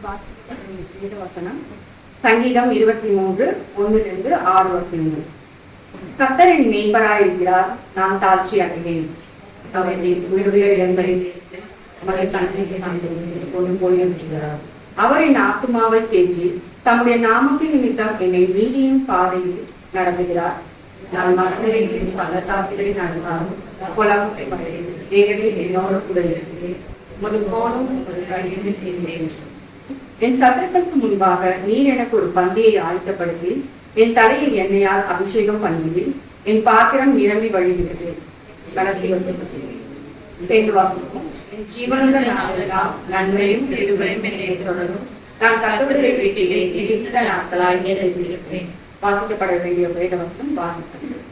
வசனம் சங்கீதம் 23:1-6 வசனங்கள். கர்த்தரின் மேய்ப்பராயிருக்கிறார், நான் தாழ்ச்சி அடைவேன். அவர் என் ஆத்துமாவை தேற்றி தம்முடைய நாமத்தின் நிமித்தம் என்னை நீதியின் பாதையில் நடத்துகிறார். நான் மரணத்தில் பள்ளத்தாக்கிலே நடந்தாலும் என்னோட கூட இருக்கிறேன். என் சத்துருக்களுக்கு முன்பாக நீர் எனக்கு ஒரு பந்தியை ஆயத்தப்படுத்தி என் தலையில் எண்ணெயால் அபிஷேகம் பண்ணுவதில் என் பாத்திரம் நிரம்பி வழிகிறது. கடைசி சேர்ந்து வாசிப்போம். என் ஜீவனுள்ள நாளெல்லாம் நன்மையும் கிருபையும் என்னை தொடரும். நான் கர்த்தருடைய வீட்டிலே நீண்ட நாட்களாய் இருப்பேன். வாசிக்கப்பட வேண்டிய வேத வசனம் வாசிப்பேன்.